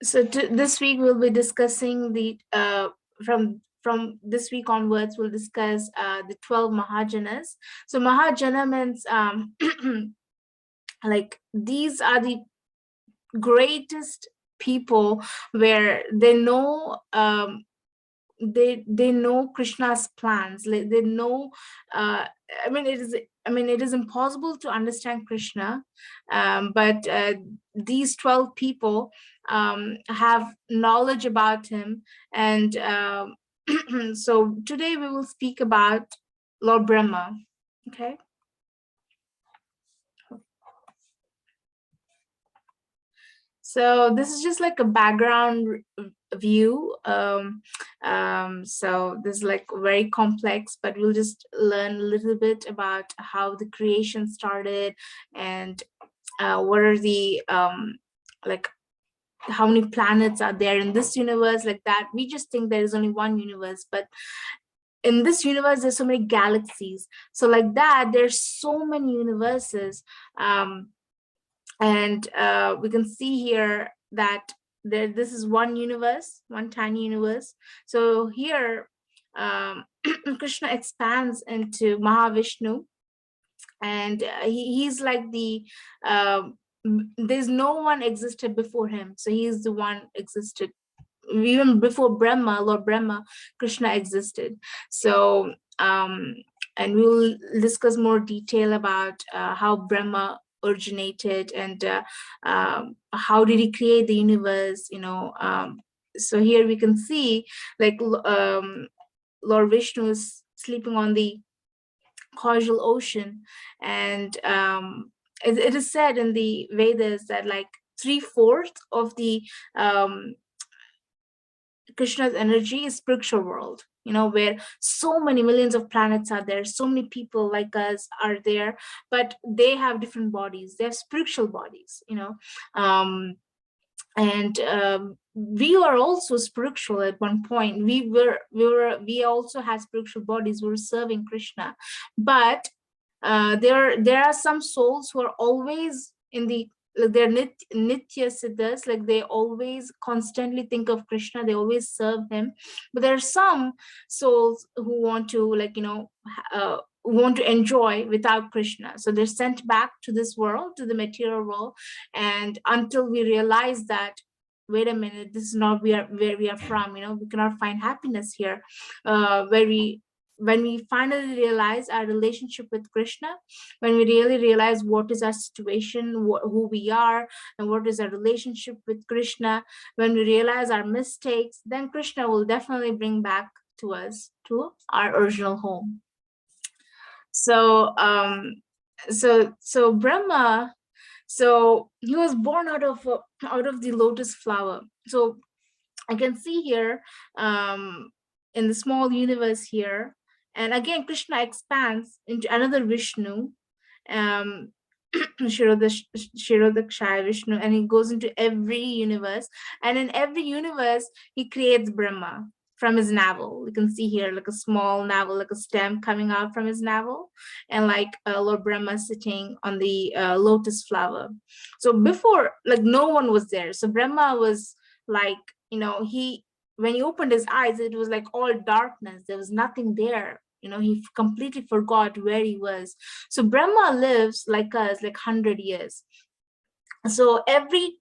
So this week we'll be discussing the from this week onwards we'll discuss the 12 Mahajanas. So Mahajana means like these are the greatest people where they know they know Krishna's plans. Like they know it is impossible to understand Krishna, but these 12 people have knowledge about him. And so today we will speak about Lord Brahma. Okay. So this is just like a background view. So this is like very complex, but we'll just learn a little bit about how the creation started and what are the like how many planets are there in this universe. Like that, we just think there is only one universe, but in this universe there's so many galaxies. So like that, there's so many universes. And we can see here that this is one universe, one tiny universe. So here Krishna expands into Mahavishnu, and he's like the there's no one existed before him, so he's the one existed even before Brahma. Lord Brahma, Krishna existed. So and we'll discuss more detail about how Brahma originated and how did he create the universe, so here we can see like Lord Vishnu is sleeping on the causal ocean, and it is said in the Vedas that like 3/4 of the Krishna's energy is spiritual world, where so many millions of planets are there, so many people like us are there, but they have different bodies. They have spiritual bodies, um, and we are also spiritual at one point. We also had spiritual bodies. We were serving Krishna, but there are some souls who are always in the, like they're nitya siddhas, like they always constantly think of Krishna, they always serve him. But there are some souls who want to, like, want to enjoy without Krishna, so they're sent back to this world, to the material world, and until we realize that, wait a minute, this is not where we are from, we cannot find happiness here. When we finally realize our relationship with Krishna, when we really realize what is our situation, who we are, and what is our relationship with Krishna, when we realize our mistakes, then Krishna will definitely bring back to us to our original home. So, so Brahma, so he was born out of the lotus flower. So I can see here in the small universe here, and again Krishna expands into another Vishnu, um, Shirodakshaya Vishnu, and he goes into every universe, and in every universe he creates Brahma from his navel. You can see here like a small navel, like a stem coming out from his navel, and like Lord Brahma sitting on the lotus flower. So before, like, no one was there. So Brahma was like, he, when he opened his eyes, it was like all darkness. There was nothing there. He completely forgot where he was. So Brahma lives like us, like 100 years. So every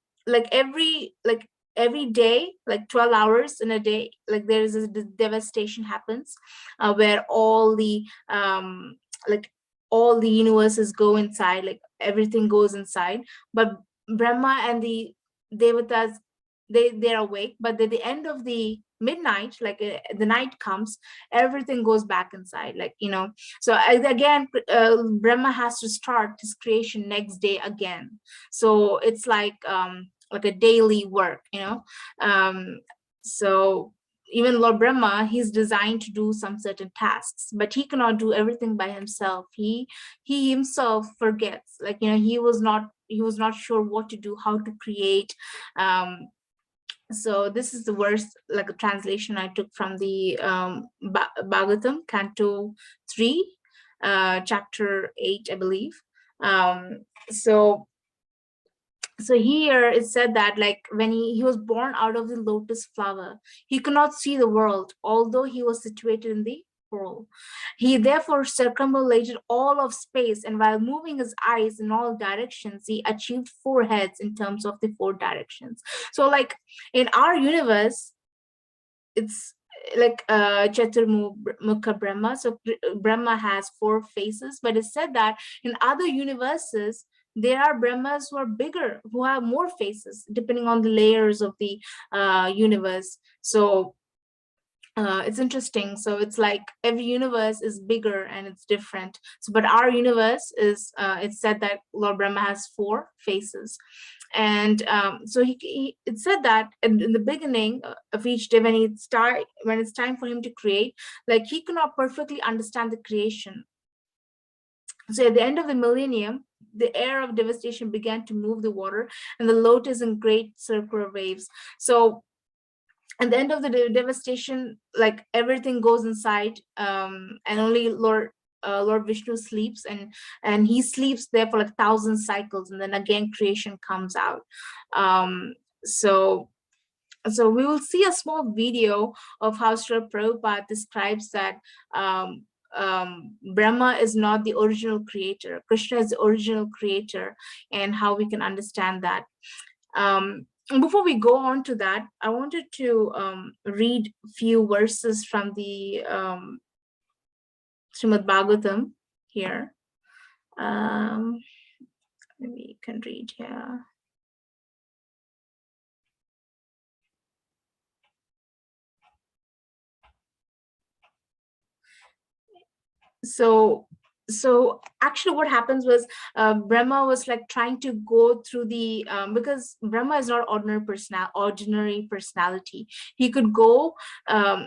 day, like 12 hours in a day, like there is a devastation happens, where all the like all the universes go inside, like everything goes inside. But Brahma and the devatas, they're awake, but at the end of the midnight, like the night comes, everything goes back inside, like, so again Brahma has to start his creation next day again. So it's like a daily work, so even Lord Brahma, he's designed to do some certain tasks, but he cannot do everything by himself. He himself forgets, like, he was not sure what to do, how to create. So this is the verse, like a translation I took from the Bhagavatam, Canto 3, chapter 8, I believe. So So here it said that, like, when he was born out of the lotus flower, he could not see the world, although he was situated in the pearl. He therefore circumambulated all of space, and while moving his eyes in all directions, he achieved four heads in terms of the four directions. So, like, in our universe, it's like Chaturmukha Brahma. So Brahma has four faces, but it's said that in other universes there are Brahmas who are bigger, who have more faces, depending on the layers of the universe. So it's interesting. So it's like every universe is bigger and it's different. So, but our universe is, it's said that Lord Brahma has four faces. And so it said that in the beginning of each day, when when it's time for him to create, like, he could not perfectly understand the creation. So at the end of the millennium, the air of devastation began to move the water, and the lotus in great circular waves. So at the end of the devastation, like, everything goes inside, and only Lord Vishnu sleeps, and he sleeps there for like 1,000 cycles, and then again creation comes out. um so so we will see a small video of how Srila Prabhupada describes that Brahma is not the original creator, Krishna is the original creator, and how we can understand that. Before we go on to that, I wanted to read a few verses from the Srimad Bhagavatam here. Maybe you can read here. So actually what happens was, Brahma was like trying to go through the because Brahma is not ordinary personality. He could go,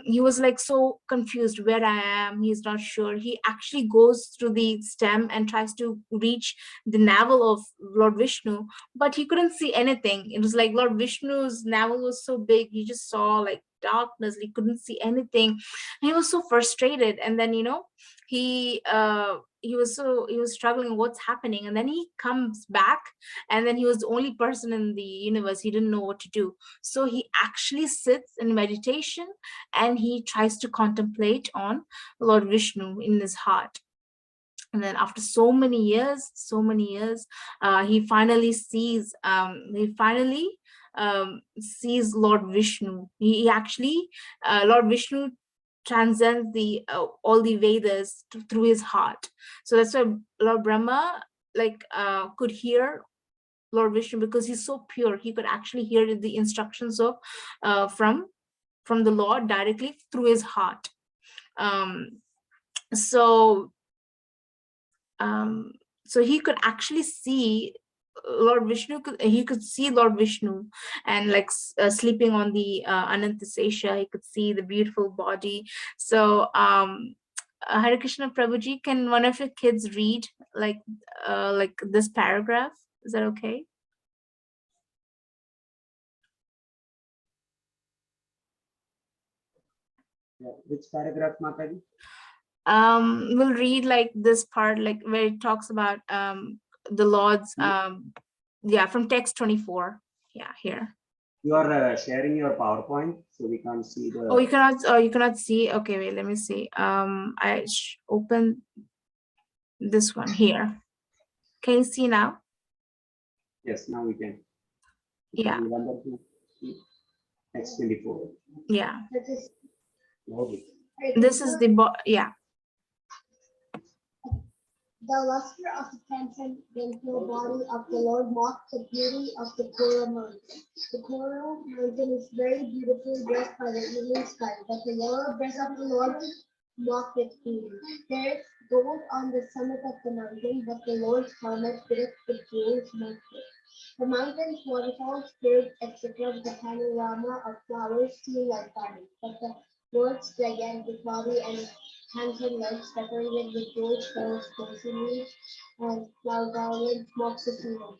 he was like so confused where I am, he's not sure. He actually goes through the stem and tries to reach the navel of Lord Vishnu, but he couldn't see anything. It was like Lord Vishnu's navel was so big, he just saw like darkness, he couldn't see anything. And he was so frustrated, and then he was struggling what's happening, and then he comes back, and then he was the only person in the universe. He didn't know what to do, so he actually sits in meditation, and he tries to contemplate on Lord Vishnu in his heart. And then after so many years, he finally sees Lord Vishnu. He actually Lord Vishnu transcends the all the Vedas through his heart. So that's why Lord Brahma could hear Lord Vishnu, because he's so pure. He could actually hear the instructions of from the Lord directly through his heart. Um, so um, so he could actually see Lord Vishnu. He could see Lord Vishnu, and sleeping on the Ananta Sesha, he could see the beautiful body. So Hare Krishna Prabhuji, can one of your kids read this paragraph? Is that okay? Yeah. Which paragraph, Mataji? We'll read like this part, like where it talks about the Lord's from text 24. Yeah, here. You are sharing your PowerPoint, so we can't see the. Oh, you cannot see. Okay, wait, let me see. I open this one here. Can you see now? Yes, now we can. Yeah. Next 24. Yeah. Okay. This is the yeah. The luster of the transcendental body of the Lord mocked the beauty of the Coral Mountain. The Coral Mountain is very beautifully dressed by the evening sky, but the yellow dress of the Lord mocked its beauty. There is gold on the summit of the mountain, but the Lord's helmet fitteth the jewels mocked it. The mountains, waterfalls, caves, etc., with a panorama of flowers seem like diamonds, but the Lord's gigantic body and handsome legs decorated with jewels, pearls, closely and flower garlands mocks the field.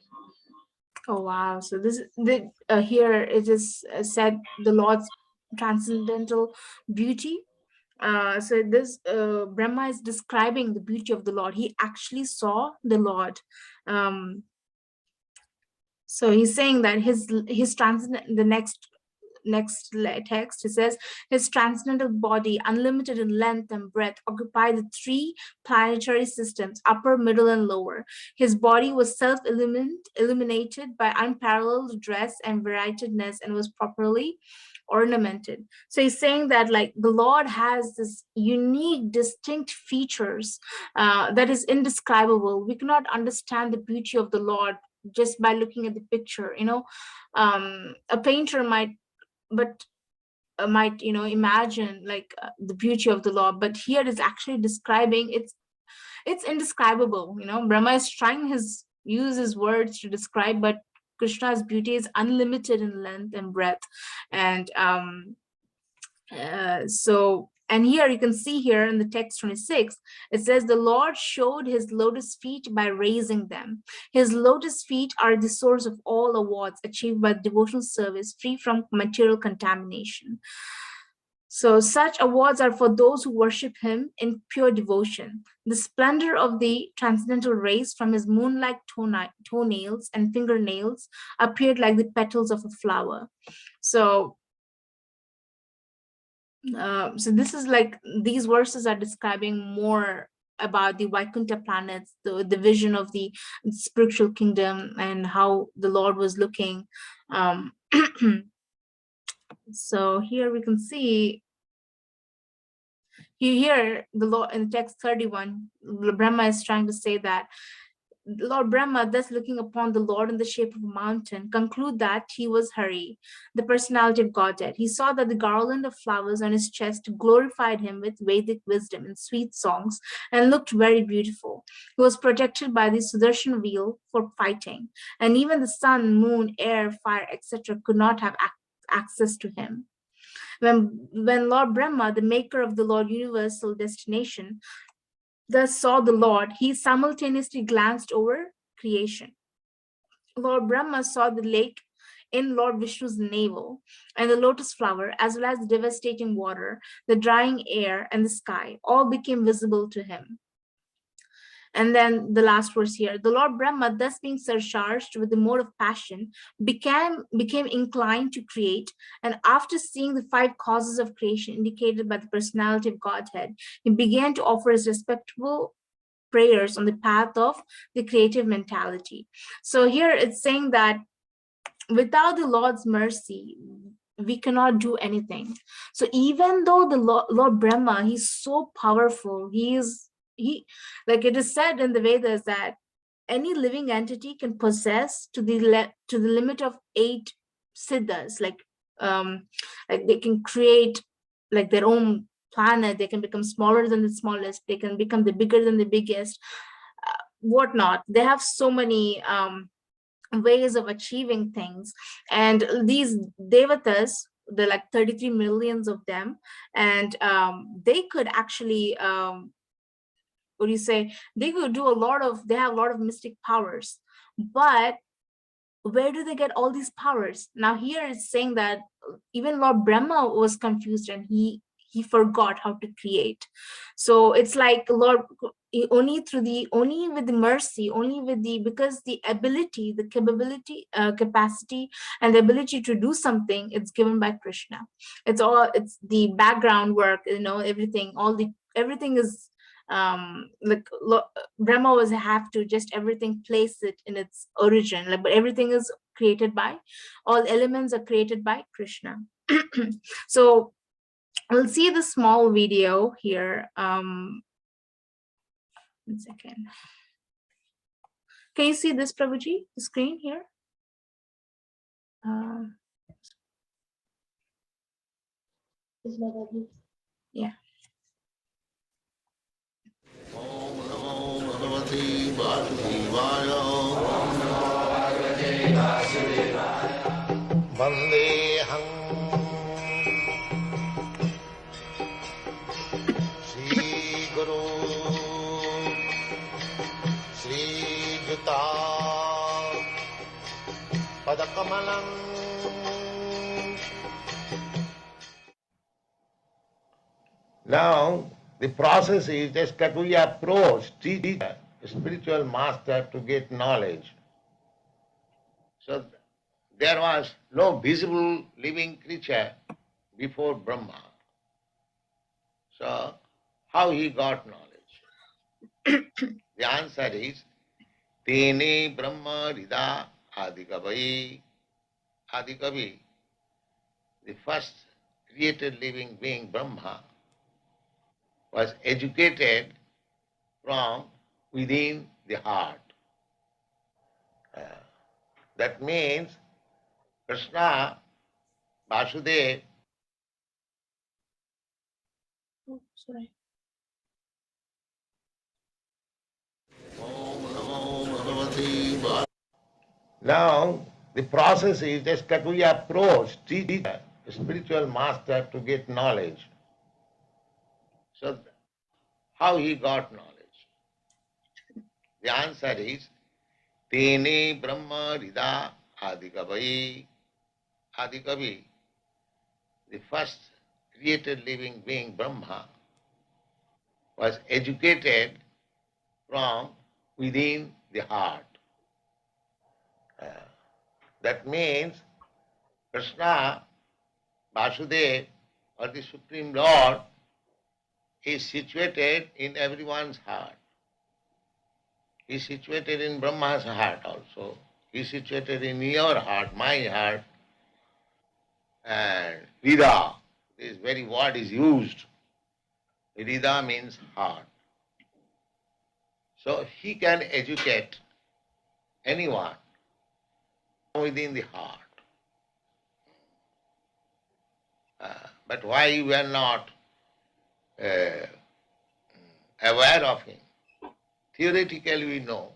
Oh wow! So this the here it is said the Lord's transcendental beauty. So this Brahma is describing the beauty of the Lord. He actually saw the Lord. Um, So he's saying that his transcendent, the text, it says his transcendental body, unlimited in length and breadth, occupied the three planetary systems, upper, middle, and lower. His body was illuminated by unparalleled dress and varietedness, and was properly ornamented. So he's saying that like the Lord has this unique, distinct features that is indescribable. We cannot understand the beauty of the Lord just by looking at the picture. A painter might imagine like the beauty of the Lord, but here it's actually describing, it's indescribable. Brahma is trying his use his words to describe, but Krishna's beauty is unlimited in length and breadth. And and here you can see here in the text 26, it says the Lord showed his lotus feet by raising them. His lotus feet are the source of all awards achieved by devotional service, free from material contamination. So such awards are for those who worship him in pure devotion. The splendor of the transcendental rays from his moon-like toenails and fingernails appeared like the petals of a flower. So this is like, these verses are describing more about the Vaikuntha planets, the vision of the spiritual kingdom, and how the Lord was looking. So here we can see, here the Lord in text 31, Brahma is trying to say that Lord Brahma, thus looking upon the Lord in the shape of a mountain, conclude that he was Hari, the personality of Godhead. He saw that the garland of flowers on his chest glorified him with Vedic wisdom and sweet songs, and looked very beautiful. He was protected by the Sudarshan wheel for fighting, and even the sun, moon, air, fire, etc. could not have access to him. When Lord Brahma, the maker of the Lord universal destination, thus saw the Lord, he simultaneously glanced over creation. Lord Brahma saw the lake in Lord Vishnu's navel, and the lotus flower, as well as the devastating water, the drying air, and the sky, all became visible to him. And then the last verse here, the Lord Brahma, thus being surcharged with the mode of passion, became inclined to create. And after seeing the 5 causes of creation indicated by the personality of Godhead, he began to offer his respectable prayers on the path of the creative mentality. So here it's saying that without the Lord's mercy, we cannot do anything. So even though the Lord Brahma, he's so powerful, he like it is said in the Vedas that any living entity can possess to the limit of 8 siddhas, like they can create like their own planet, they can become smaller than the smallest, they can become the bigger than the biggest, whatnot. They have so many ways of achieving things. And these devatas, there are like 33 millions of them, and they could actually what do you say, they could do they have a lot of mystic powers. But where do they get all these powers? Now here it's saying that even Lord Brahma was confused, and he forgot how to create. So it's like Lord, only with the mercy, because the ability, the capability, capacity, and the ability to do something, it's given by Krishna. It's the background work, everything is Brahma was have to just everything place it in its origin, but everything is created by, all elements are created by Krishna. So we'll see the small video here. 1 second. Can you see this, Prabhuji, the screen here? Yeah. Vandeham Shri Guru Shri Juta Padakamalam. Now, the process is just that we approach teacher, spiritual master, to get knowledge. So there was no visible living creature before Brahma. So how he got knowledge? The answer is Tene Brahma Rida Adikavi. Adikavi, the first created living being Brahma, was educated from within the heart. Uh, that means Krishna, Vasudev, Oh, sorry. now the process is just that we approach teacher, spiritual master to get knowledge. So how he got knowledge? The answer is Tene Brahma Rida Adikavi. Adikavi, the first created living being Brahma, was educated from within the heart. Uh, that means Krishna, Vasudev, or the Supreme Lord, is situated in everyone's heart. He is situated in Brahma's heart also. He is situated in your heart, my heart. And Rida, this very word is used. Rida means heart. So he can educate anyone within the heart. But why we are not uh, aware of him? Theoretically we know,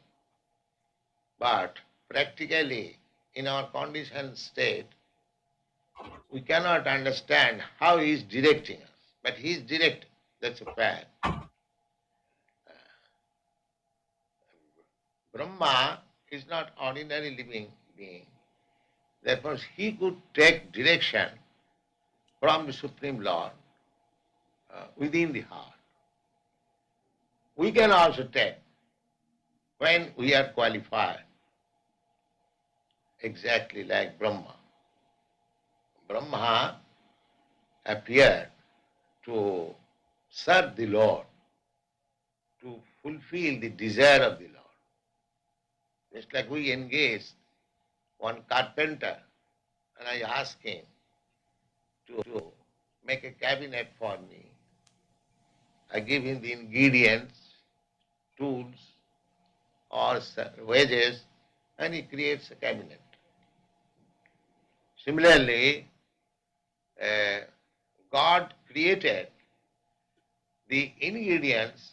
but practically in our conditioned state, we cannot understand how he is directing us. But he is directing, that's a fact. Brahma is not ordinary living being. Therefore he could take direction from the Supreme Lord within the heart. We can also take when we are qualified, exactly like Brahma. Brahma appeared to serve the Lord, to fulfill the desire of the Lord. Just like we engage one carpenter and I ask him to make a cabinet for me. I give him the ingredients, tools, or wages, and he creates a cabinet. Similarly, uh, God created the ingredients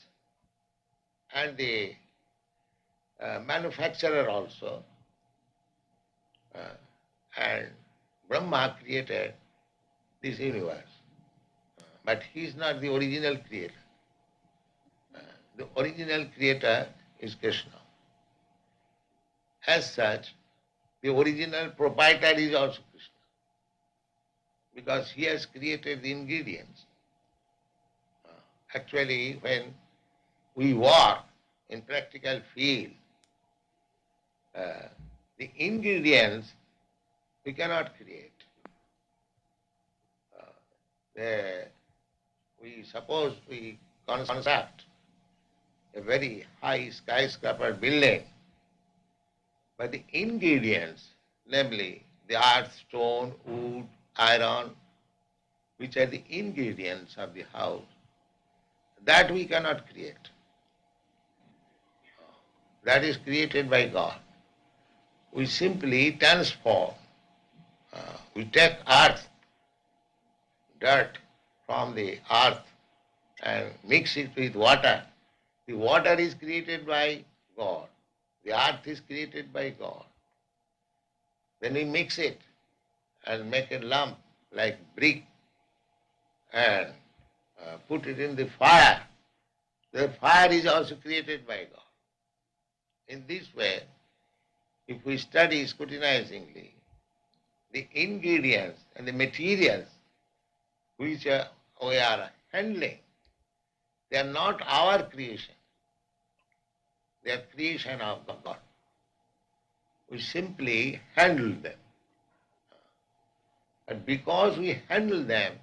and the manufacturer also, uh, and Brahma created this universe. But he is not the original creator. The original creator is Krishna. As such, the original proprietor is also Krishna, because he has created the ingredients. Actually, when we work in practical field, uh, the ingredients we cannot create. We suppose we construct a very high skyscraper building, but the ingredients, namely the earth, stone, wood, iron, which are the ingredients of the house, that we cannot create. That is created by God. We simply transform. We take earth, dirt from the earth and mix it with water. The water is created by God. The earth is created by God. Then we mix it and make a lump like brick and put it in the fire. The fire is also created by God. In this way, if we study scrutinizingly, the ingredients and the materials which we are handling, they are not our creation. They are creation of God. We simply handle them. But because we handle them,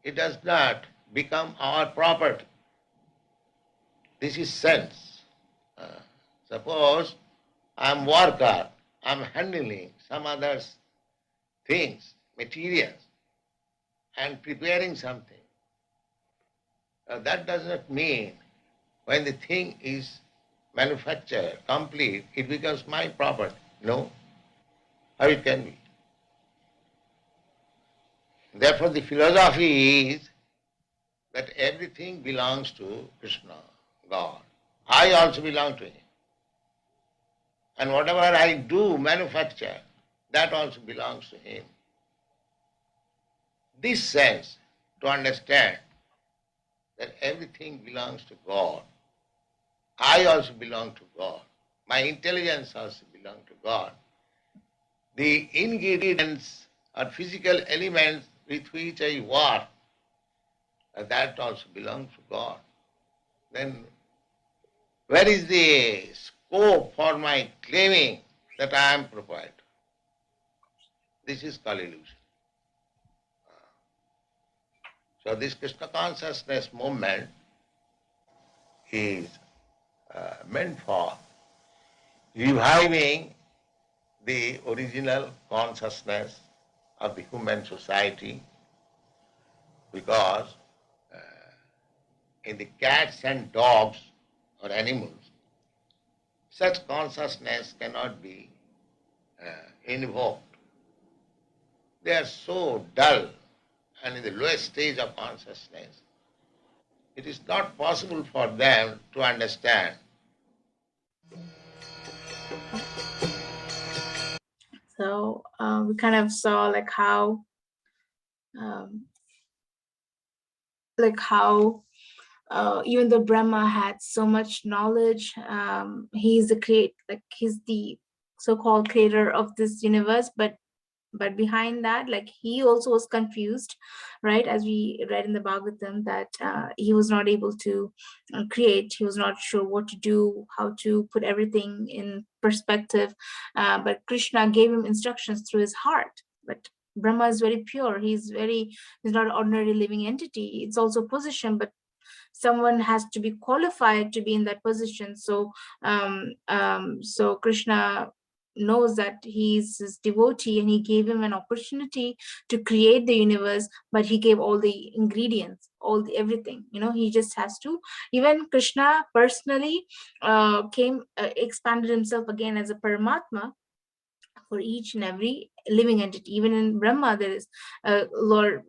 it does not become our property. This is sense. Uh, Suppose I am worker, I am handling some others things, materials, and preparing something. That does not mean when the thing is manufactured, complete, it becomes my property. No, how it can be? Therefore, the philosophy is that everything belongs to Krishna, God. I also belong to Him. And whatever I do, manufacture, that also belongs to Him. This sense, to understand that everything belongs to God, I also belong to God. My intelligence also belongs to God. The ingredients or physical elements with which I work, that also belongs to God. Then where is the scope for my claiming that I am proprietor? This is called illusion. So this Krishna consciousness movement is meant for reviving the original consciousness of the human society, because in the cats and dogs or animals, such consciousness cannot be invoked. They are so dull and in the lowest stage of consciousness. It is not possible for them to understand. So we kind of saw um, how even though Brahma had so much knowledge, he's he's the so-called creator of this universe, but behind that, like, he also was confused, right? As we read in the Bhagavatam, that he was not able to create. He was not sure what to do, how to put everything in perspective, but Krishna gave him instructions through his heart. But Brahma is very pure. He's not an ordinary living entity. It's also a position, but someone has to be qualified to be in that position. So Krishna knows that he's his devotee, and he gave him an opportunity to create the universe, but he gave all the ingredients, everything. He just has to. Even Krishna personally came expanded himself again as a Paramatma for each and every living entity. Even in Brahma, there is Lord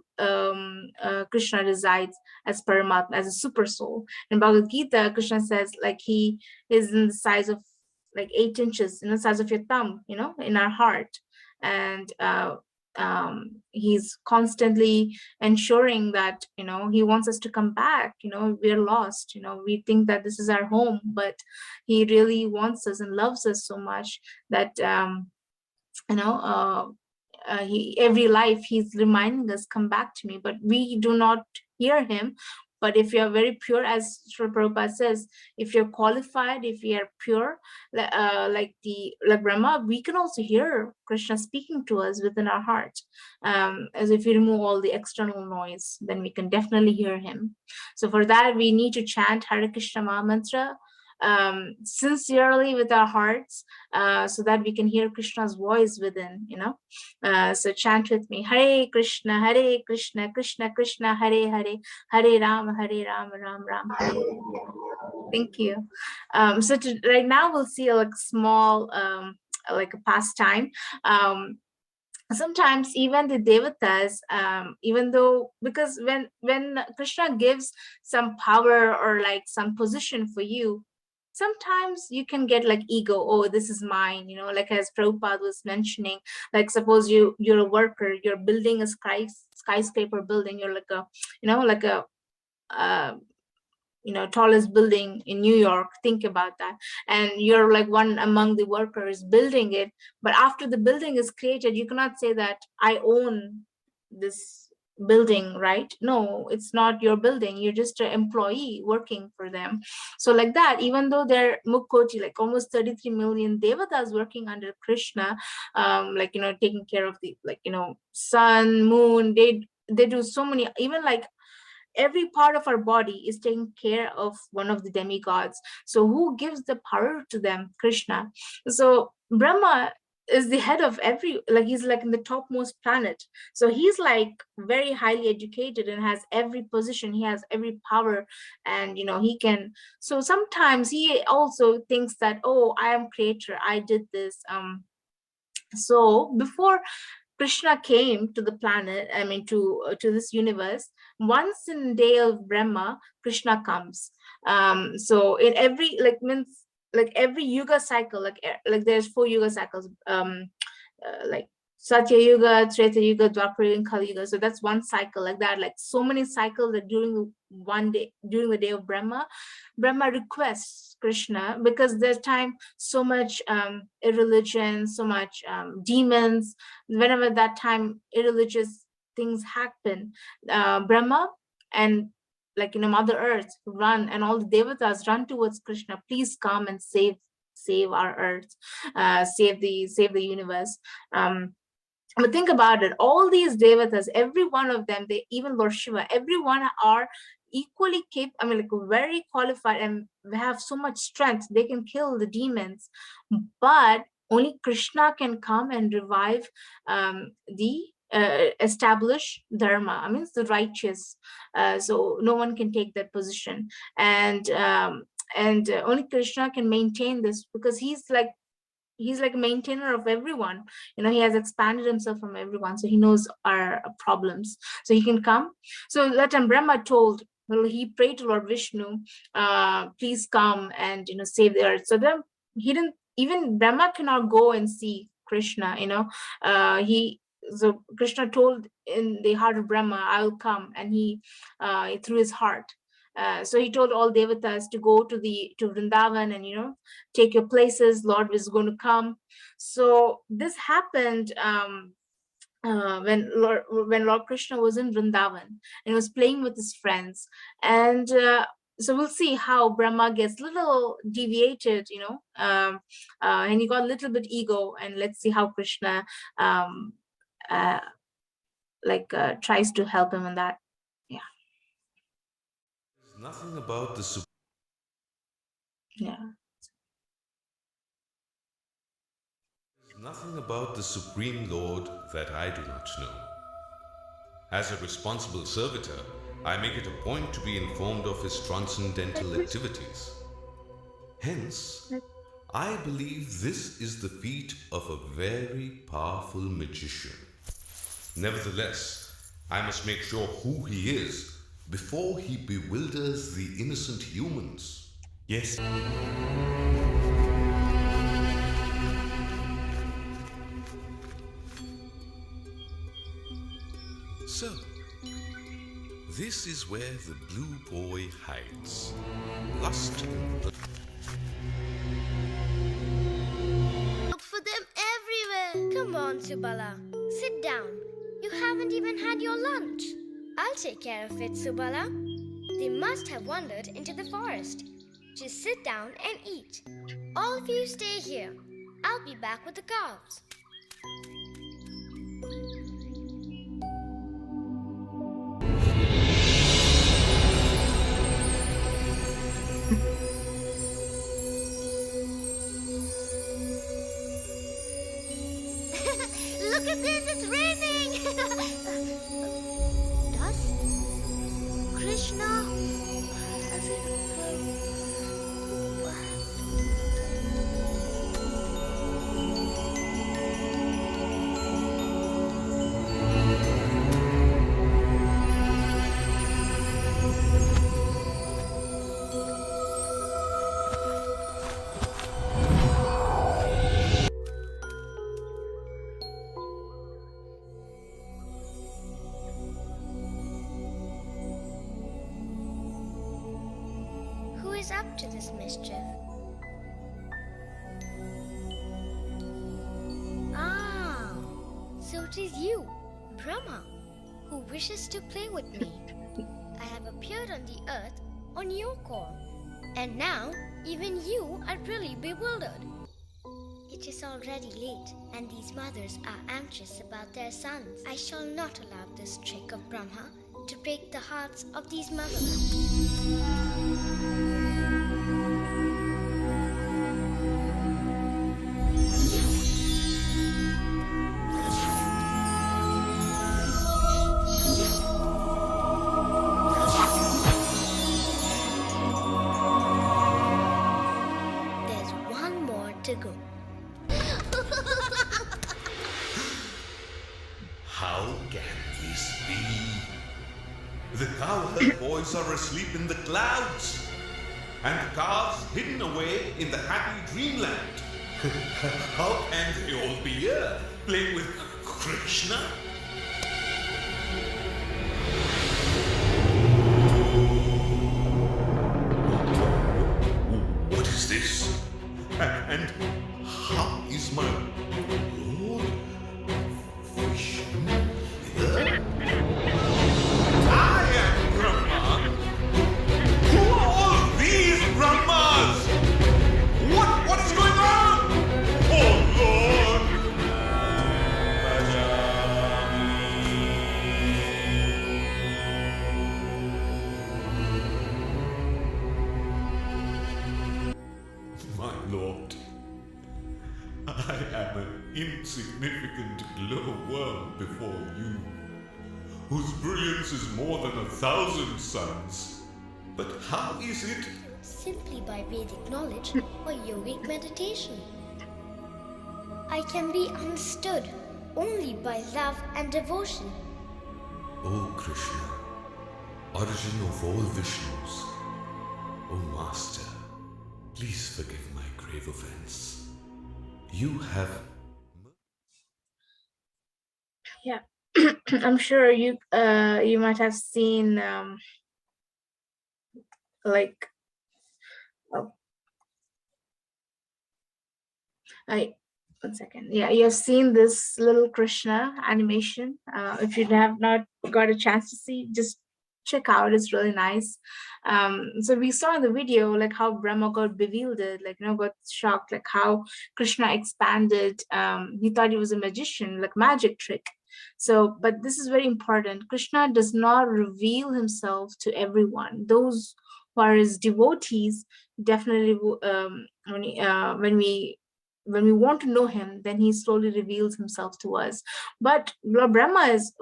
Krishna resides as Paramatma, as a super soul. In Bhagavad Gita, Krishna says, like, he is in the size of like 8 inches, in the size of your thumb, in our heart. And he's constantly ensuring that, he wants us to come back. We're lost. We think that this is our home, but he really wants us and loves us so much that you know every life he's reminding us, come back to me, but we do not hear him. But if you're very pure, as Srila Prabhupada says, if you're qualified, if we are pure, like Brahma, we can also hear Krishna speaking to us within our heart. As if we remove all the external noise, then we can definitely hear him. So for that, we need to chant Hare Krishna Maha Mantra sincerely with our hearts, so that we can hear Krishna's voice within. So chant with me: Hare Krishna, Krishna Krishna, Hare Hare, Hare Rama, Ram Ram, Hare Hare. Thank you. So right now we'll see a small like a pastime. Sometimes even the devatas, even though, because when Krishna gives some power or like some position for you, sometimes you can get like ego. Oh, this is mine, like as Prabhupada was mentioning. Like, suppose you're a worker, you're building a skyscraper building, you're like a uh, tallest building in New York. Think about that. And you're like one among the workers building it. But after the building is created, you cannot say that I own this building, right? No, it's not your building, you're just an employee working for them. So like that, even though there are mukoti, like almost 33 million devatas working under Krishna, like, taking care of the, like, sun, moon, they do so many, even like every part of our body is taking care of one of the demigods. So who gives the power to them? Krishna. So Brahma is the head of every, like, he's like in the topmost planet. So he's like very highly educated and has every position, he has every power. And he can, so sometimes he also thinks that, oh, I am creator, I did this. So before Krishna came to the planet, I mean, to this universe, once in day of Brahma, Krishna comes. So in every, like, means, like every yuga cycle, like there's 4 yuga cycles, like Satya Yuga, Treta Yuga, Dwapara Yuga, and Kali Yuga. So that's one cycle, like that, like so many cycles that during one day, during the day of Brahma, Brahma requests Krishna, because there's time so much irreligion, so much demons. Whenever that time irreligious things happen, Brahma and, like, Mother Earth run, and all the devatas run towards Krishna. Please come and save our earth, save the universe. But think about it, all these devatas, every one of them, they, even Lord Shiva, everyone are equally capable, I mean, like very qualified, and they have so much strength, they can kill the demons. But only Krishna can come and revive the establish dharma, I mean the righteous. So no one can take that position. And only Krishna can maintain this, because he's like a maintainer of everyone. He has expanded himself from everyone, so he knows our problems, so he can come. So that time Brahma told, well, he prayed to Lord Vishnu, please come and save the earth. So then he didn't, even Brahma cannot go and see Krishna. He So Krishna told in the heart of Brahma, I will come, and he through his heart. So he told all devatas to go to Vrindavan and take your places. Lord is going to come. So this happened when Lord Krishna was in Vrindavan and was playing with his friends. And so we'll see how Brahma gets little deviated, and he got a little bit ego. And let's see how Krishna um, uh, tries to help him in that. Yeah, Nothing about the yeah. nothing about the Supreme Lord that I do not know. As a responsible servitor, I make it a point to be informed of his transcendental activities. Hence, I believe this is the feat of a very powerful magician. Nevertheless, I must make sure who he is before he bewilders the innocent humans. Yes. So, this is where the blue boy hides. Lust in the... Look for them everywhere. Come on, Subala. Sit down. You haven't even had your lunch. I'll take care of it, Subala. They must have wandered into the forest. Just sit down and eat. All of you stay here. I'll be back with the calves. Look at this, it's raining! Dust? Krishna? Has it Who is up to this mischief? Ah, so it is you, Brahma. who wishes to play with me. I have appeared on the earth on your call, and now even you are really bewildered. It is already late, and these mothers are anxious about their sons. I shall not allow this trick of Brahma to break the hearts of these mothers. There's one more to go. How can this be? The cowherd boys are asleep in the clouds, and the calves hidden away in the happy dreamland. How can they all be here, playing with Krishna? What is this? And how is my Lord Vishnu here? I am Brahma. Who are all these Brahmas? What is going on? Oh Lord! My Lord, I am an insignificant glowworm before you, whose brilliance is more than 1,000 suns. But how is it? Simply by Vedic knowledge or yogic meditation. I can be understood only by love and devotion. O Krishna, origin of all Vishnus, O Master, please forgive my grave offense. You have... Yeah. I'm sure you might have seen like one second. Yeah, you have seen this little Krishna animation. If you have not got a chance to see, just check out. It's really nice. So we saw in the video like how Brahma got bewildered, like got shocked, like how Krishna expanded. He thought he was a magician, like magic trick. So, but this is very important. Krishna does not reveal himself to everyone. Those who are his devotees definitely when we want to know him, then he slowly reveals himself to us. But Brahma is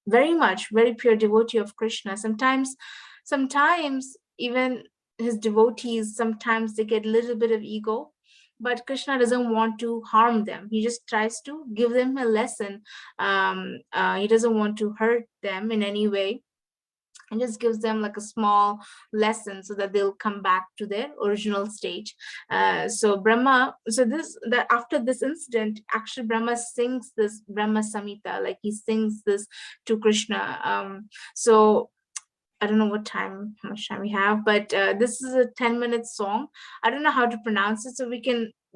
very pure devotee of Krishna. Sometimes even his devotees, sometimes they get a little bit of ego, but Krishna doesn't want to harm them. He just tries to give them a lesson. He doesn't want to hurt them in any way, and just gives them like a small lesson so that they'll come back to their original stage. So after this incident, actually Brahma sings this Brahma Samhita, like he sings this to Krishna. So I don't know how much time we have, but this is a 10-minute song. I don't know how to pronounce it, so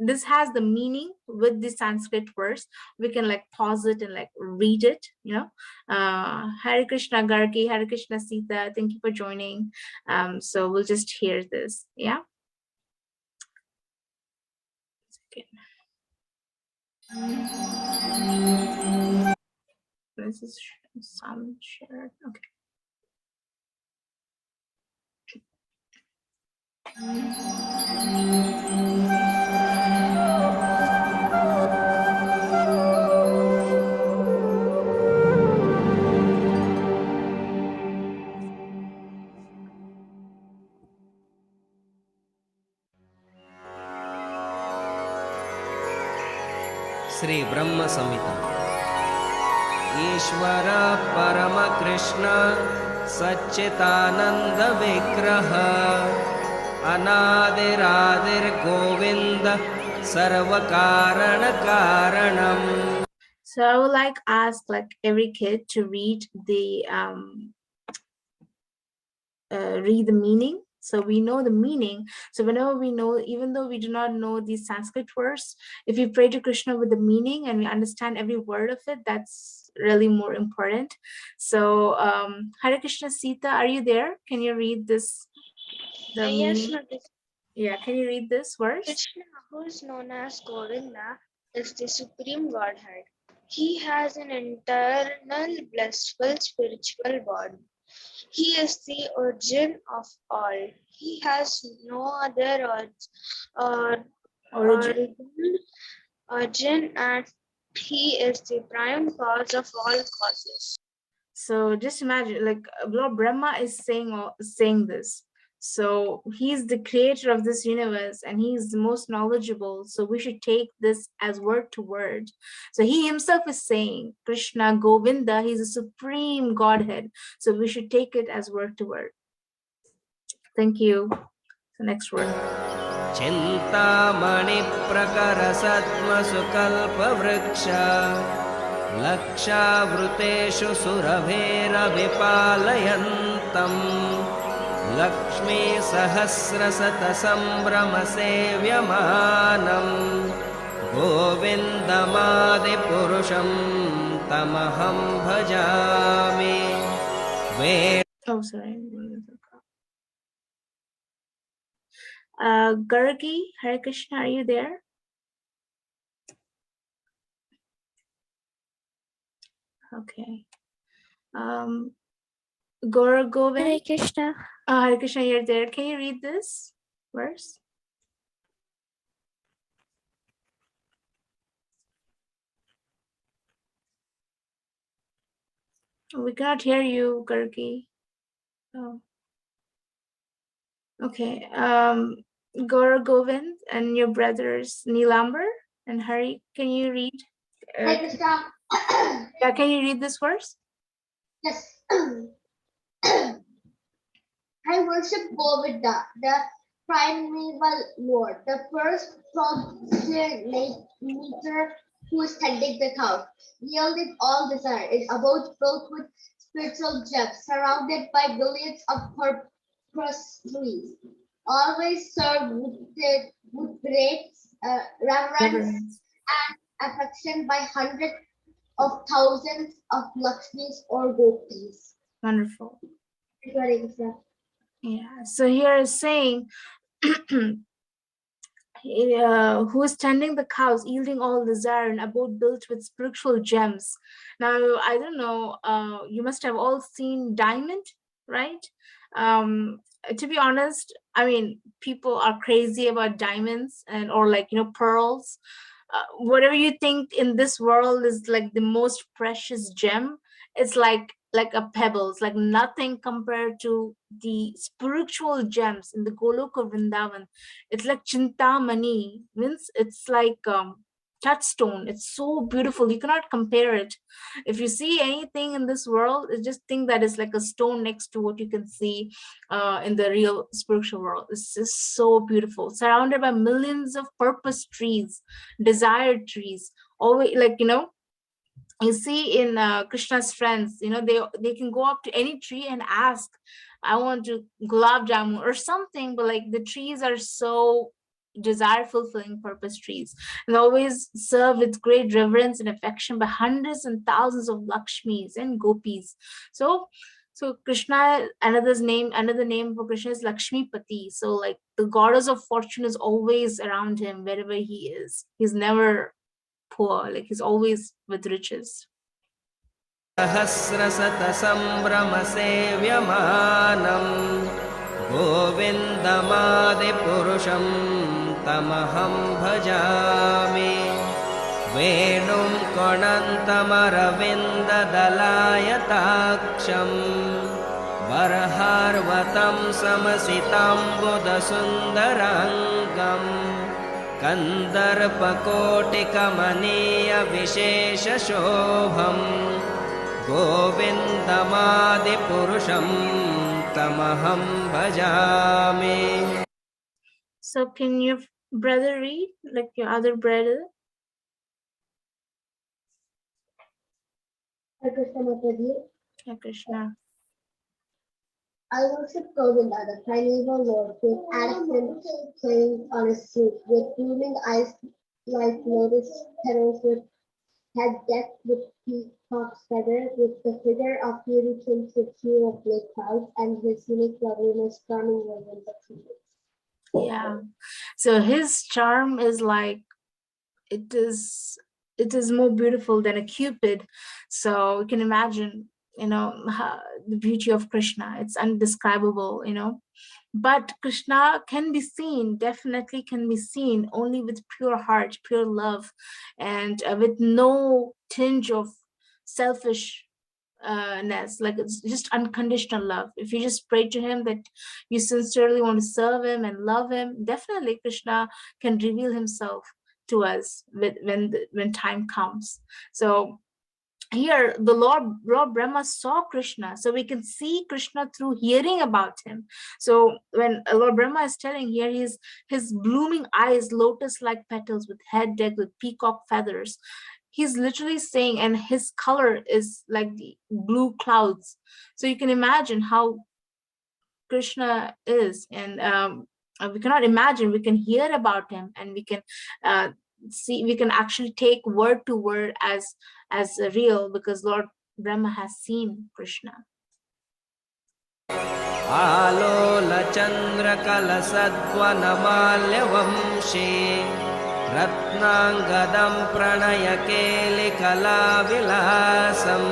this has the meaning with the Sanskrit verse. We can like pause it and like read it, Hare Krishna Gargi, Hare Krishna Sita, thank you for joining. So we'll just hear this. Yeah. Okay. This is sound shared. Okay. Shri ब्रह्म संहिता। ईश्वर परम कृष्ण सच्चिदानंद विग्रह अनादिरादिर गोविंद सर्व कारण कारणम। So I would ask every kid to read the meaning So we know the meaning. So whenever we know, even though we do not know these Sanskrit words, if we pray to Krishna with the meaning and we understand every word of it, that's really more important. So Hare Krishna, Sita, are you there? Can you read this, the Yes, meaning? Mother. Yeah, can you read this verse? Krishna, who is known as Govinda, is the supreme Godhead. He has an internal, blissful spiritual body. He is the origin of all. He has no other Origin. origin, and he is the prime cause of all causes. So just imagine, like Lord Brahma is saying this. So he's the creator of this universe and he's the most knowledgeable. So we should take this as word to word. So he himself is saying, Krishna, Govinda, he's a supreme Godhead. So we should take it as word to word. Thank you. The next word. चिन्तामणिप्रकरसद्मसुकल्पवृक्ष लक्षावृतेषु सुरभेरविपालयन्तम् लक्ष्मीसहस्रशतसम्भ्रमसेव्यमानम् गोविन्दमादिपुरुषं तमहं भजामि Oh, sorry. Gargi, Hare Krishna, are you there? Okay. Govind. Hare Krishna. Hare Krishna, you're there. Can you read this verse? We cannot hear you, Gargi. Oh. Okay. Gaur Govind and your brothers Nilambar and Hari, can you read? Hare Krishna. Yeah, can you read this verse? Yes. I worship Govinda, the primeval Lord, the first progenitor who is tending the cow, yielding all desire, is abode filled with spiritual gems, surrounded by billions of purpose trees, always served with great reverence and affection by hundreds of thousands of Lakshmis or Gopis. Wonderful. Hare Krishna. Yeah. So here is saying who is tending the cows, yielding all desire, and abode built with spiritual gems. Now, I don't know, you must have all seen diamond, right? To be honest, I mean, people are crazy about diamonds and or like, pearls. Whatever you think in this world is like the most precious gem, it's like a pebble. It's like nothing compared to the spiritual gems in the Goloka Vrindavan. It's like Chintamani, means it's like touchstone. It's so beautiful, you cannot compare it. If you see anything in this world, just think that it's like a stone next to what you can see in the real spiritual world. It's just so beautiful, surrounded by millions of purpose trees, desired trees. Always, like, you see in Krishna's friends, they can go up to any tree and ask, I want to gulab jamun or something, but like the trees are so desire fulfilling purpose trees, and always serve with great reverence and affection by hundreds and thousands of Lakshmis and Gopis. So Krishna, another name for Krishna is Lakshmipati. So like the goddess of fortune is always around him wherever he is. He's never poor, like he's always with riches. सहस्रशतसम्भ्रमसेव्यमानम् गोविन्दमादिपुरुषं तमहं भजामि वेणुं कोणन्तमरविन्ददलायताक्षं बर्हार्वतं समसिताम्बुदसुन्दराङ्गम् कन्दर्पकोटिकमनीयविशेषशोभम् गोविन्दमादिपुरुषं तमहं भजामि. So can your brother read, like your other brother? Hare Krishna Mataji. Yeah, Krishna. I worship Govinda, the primeval lord, with elephant playing on a flute, with blooming eyes like lotus petals, with head decked with peacock's feather, with the figure of beauty tinged with hue of blue clouds, and his unique loveliness charming millions of people. Yeah. So his charm is like, it is it is more beautiful than a cupid. So you can imagine, the beauty of Krishna. It's undescribable. But Krishna can be seen, definitely can be seen only with pure heart, pure love, and with no tinge of selfish ness. Like, it's just unconditional love. If you just pray to him that you sincerely want to serve him and love him, definitely Krishna can reveal himself to us when time comes. So here the Lord Brahma saw Krishna, so we can see Krishna through hearing about him. So when Lord Brahma is telling here, his blooming eyes, lotus like petals, with head decked with peacock feathers, he's literally saying, and his color is like the blue clouds. So you can imagine how Krishna is. And we cannot imagine, we can hear about him, and we can see, we can actually take word to word as real, because Lord Brahma has seen Krishna. आलोलचन्द्रकलसद्वनमाल्यवंशे रत्नाङ्गदं प्रणयकेलिकलाविलासं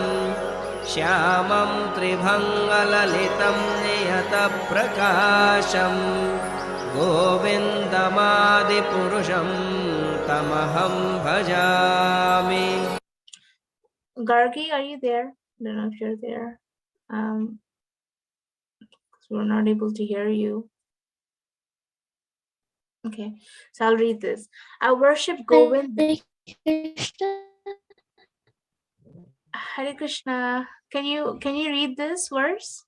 श्यामं त्रिभङ्गललितं नियतप्रकाशं गोविन्दमादिपुरुषं तमहं भजामि. Gargi, are you there? I don't know if you're there. We're not able to hear you. Okay, so I'll read this. I worship Govinda. Hare Krishna. Can you read this verse?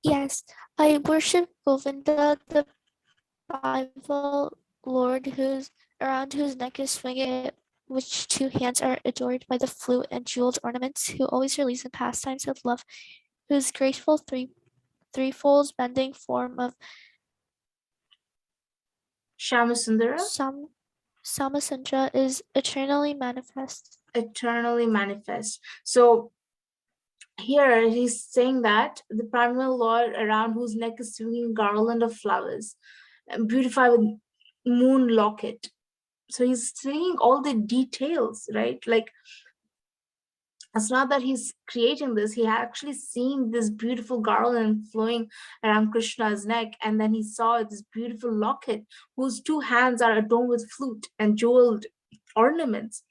Yes, I worship Govinda, the Bible Lord, around whose neck is swinging, which two hands are adored by the flute and jeweled ornaments, who always release in pastimes of love, whose graceful threefold bending form of Shamasundara. Samasundra is eternally manifest. Eternally manifest. So here he's saying that the primal Lord, around whose neck is swinging garland of flowers, beautified with moon locket. So he's saying all the details, right? Like, it's not that he's creating this, he had actually seen this beautiful garland flowing around Krishna's neck, and then he saw this beautiful locket whose two hands are adorned with flute and jeweled ornaments,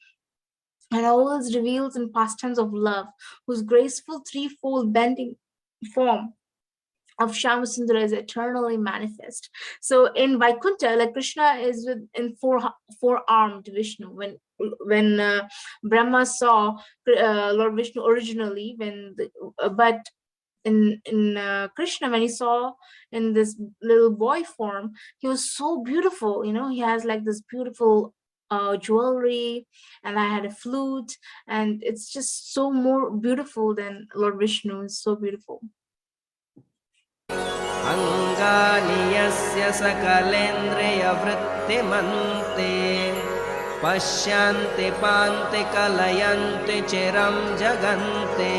and always reveals in pastimes of love, whose graceful threefold bending form of Shamasundara is eternally manifest. So in Vaikuntha, like, Krishna is in four-armed Vishnu. When Brahma saw Lord Vishnu originally, but in Krishna, when he saw in this little boy form, he was so beautiful. He has like this beautiful jewelry, and I had a flute, and it's just so more beautiful than Lord Vishnu. Is so beautiful. अङ्गानि यस्य सकलेन्द्रियवृत्तिमन्ते पश्यन्ति पान्ति कलयन्ति चिरं जगन्ते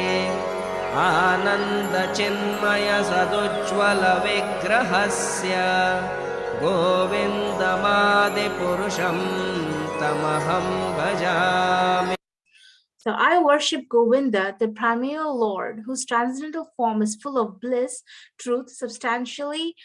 आनन्दचिन्मयसदुज्ज्वलविग्रहस्य गोविन्दमादिपुरुषं तमहं भजामि. So I worship Govinda, the primeval Lord, whose transcendental form is full of bliss, truth, substantiality,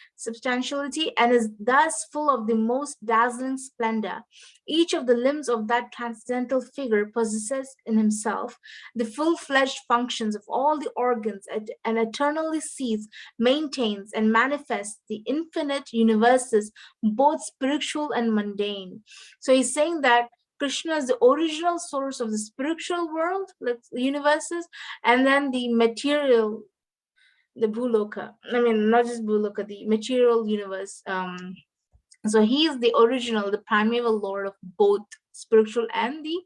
and is thus full of the most dazzling splendor. Each of the limbs of that transcendental figure possesses in himself the full-fledged functions of all the organs, and eternally sees, maintains, and manifests the infinite universes, both spiritual and mundane. So he's saying that Krishna is the original source of the spiritual world, like the universes, and then the material, the Bhuloka. I mean, not just Bhuloka, the material universe. So he is the original, the primeval Lord of both spiritual and the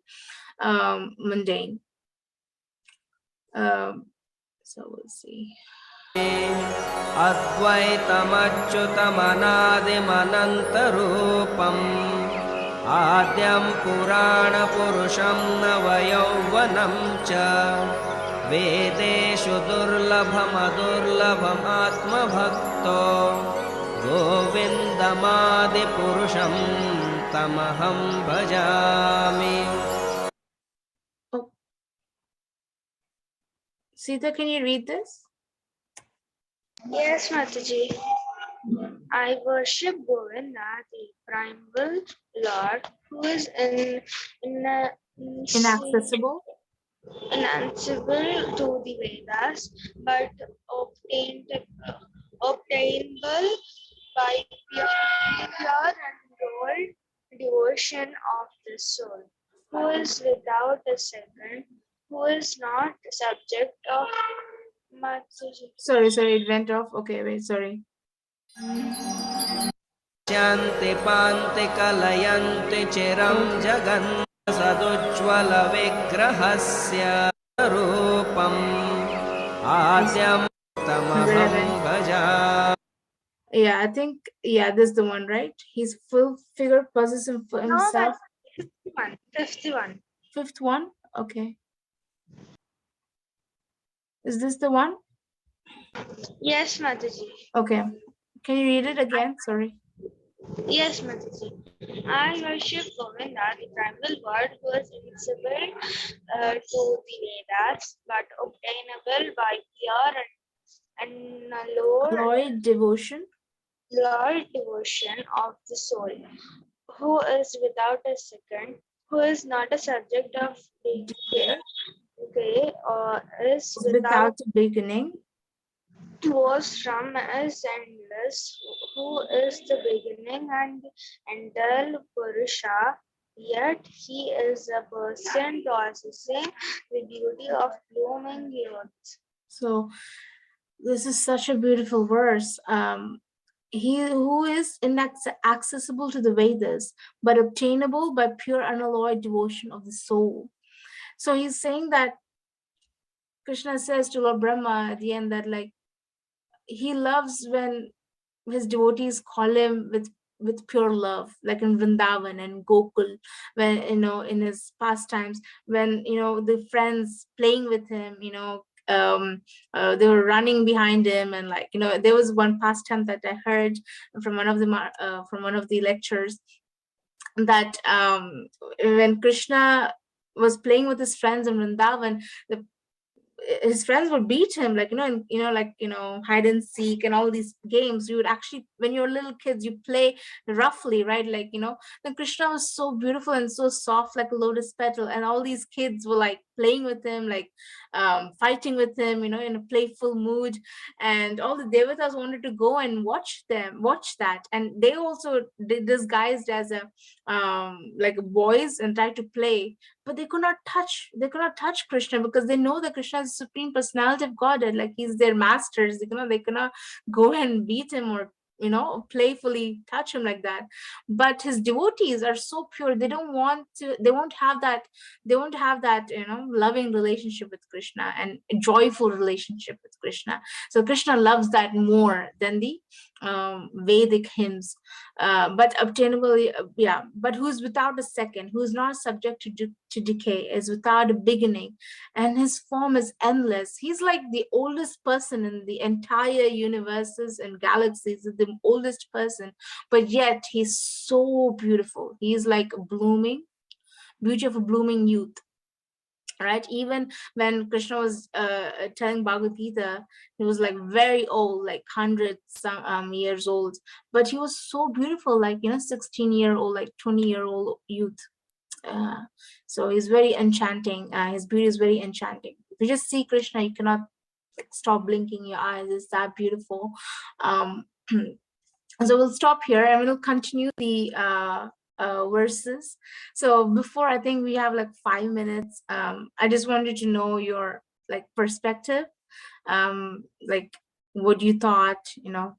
mundane. So we'll see. अद्वैतमच्युतमनादिमनन्तरूपम् आद्यं पुराणपुरुषं नवयौवनं च वेदेषु दुर्लभमदुर्लभमात्मभक्तो गोविन्दमादिपुरुषं तमहं भजामि. Oh, Sita, can you read this? Yes, Mataji. I worship Govinda, the primal Lord, who is Inaccessible. inaccessible to the Vedas, but obtainable by pure and bold devotion of the soul, who is without a second, who is not subject of Mataji. Sorry, it went off. Okay, wait, sorry. शान्ति पान्ति कलयन्ति चिरं जगन् सदुज्ज्वलविग्रहस्य रूपम् आद्यं तमहं भजामि. Yeah, I think, yeah, this is the one, right? He's full figure possessing for himself. No, fifth one. Fifth one? Okay. Is this the one? Yes, Mataji. Okay. Can you read it again? Sorry. Yes, Mataji. I worship Govinda, the primal God who is invisible to the Vedas, but obtainable by pure and Lord devotion. Lord devotion of the soul, who is without a second, who is not a subject of decay, or is Without a beginning. was from is endless, who is the beginning and endless Purusha, yet he is a person possessing the beauty of blooming youth. So this is such a beautiful verse. He who is inaccessible to the Vedas, but obtainable by pure unalloyed devotion of the soul. So he's saying that Krishna says to Lord Brahma at the end that, like, he loves when his devotees call him with pure love, like in Vrindavan and Gokul, when, you know, in his pastimes, when, you know, the friends playing with him, you know, they were running behind him, and, like, you know, there was one pastime that I heard from one of the lectures, that when Krishna was playing with his friends in Vrindavan, his friends would beat him, like, you know, and, you know, like, you know, hide and seek and all these games. You would actually, when you're little kids, you play roughly, right? Like, you know, then Krishna was so beautiful and so soft, like a lotus petal, and all these kids were like playing with him, like fighting with him, you know, in a playful mood. And all the devatas wanted to go and watch that, and they also disguised as a like boys and tried to play, but they could not touch Krishna, because they know that Krishna is the supreme personality of Godhead, like he's their masters. They cannot go and beat him or, you know, playfully touch him like that. But his devotees are so pure, they won't have that, you know, loving relationship with Krishna and a joyful relationship with Krishna. So Krishna loves that more than the Vedic hymns. But obtainable, but who's without a second, who's not subject to decay, is without a beginning, and his form is endless. He's like the oldest person in the entire universes and galaxies, the oldest person, but yet he's so beautiful. He's like a beauty of a blooming youth, right? Even when Krishna was telling Bhagavad Gita, he was like very old, like hundreds years old, but he was so beautiful, like, you know, 16-year-old, like 20-year-old youth. So he's very enchanting. His beauty is very enchanting. If you just see Krishna, you cannot, like, stop blinking your eyes. It's that beautiful. So we'll stop here and we'll continue the verses. So before, I think we have like 5 minutes. I just wanted to know your, like, perspective, like what you thought, you know.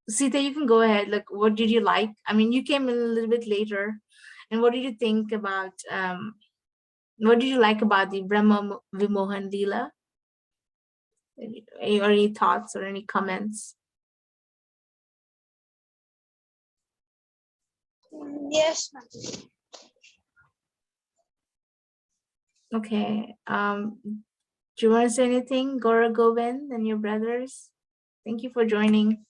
Sita, you can go ahead. Like, what did you like? I mean, you came in a little bit later, and what did you think about What did you like about the Brahma Vimohan Leela? Any thoughts or any comments? Yes, Mataji. Okay. Do you want to say anything, Gora Govind and your brothers? Thank you for joining.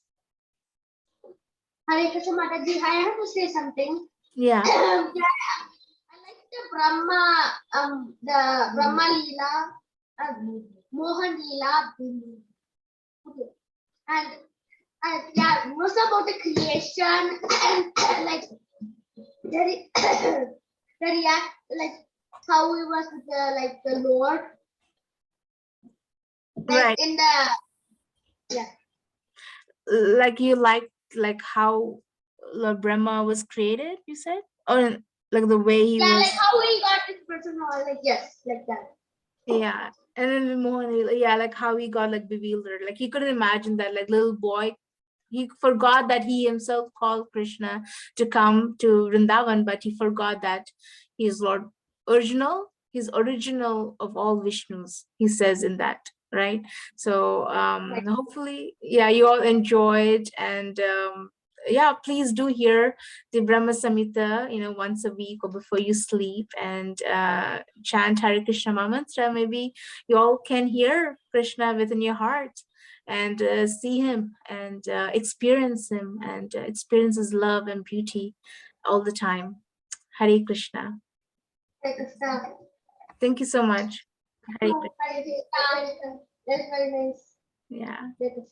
Hare Krishna Mataji, I have to say something. Yeah. Yeah, I like the Brahma Leela, Mohan Leela, okay. And yeah, most about the creation and like the react, like how it was with the Lord, like Right. in the Like you like how Lord Brahma was created, you said? Or like the way he was. like how he got this person, or like yes, like that. Yeah. And then Mohan, yeah, like how he got like bewildered. Like he couldn't imagine that like little boy, he forgot that he himself called Krishna to come to Vrindavan, but he forgot that he is Lord original. He's original of all Vishnus, he says in that, right? So hopefully, yeah, you all enjoyed, and yeah, please do hear the Brahma Samhita, once a week or before you sleep, and chant Hare Krishna Mantra. Maybe you all can hear Krishna within your heart and see him and experience him and experience his love and beauty all the time. Hare Krishna. Like a star. Thank you so much. Hare Krishna. That's very nice. Yeah. Like a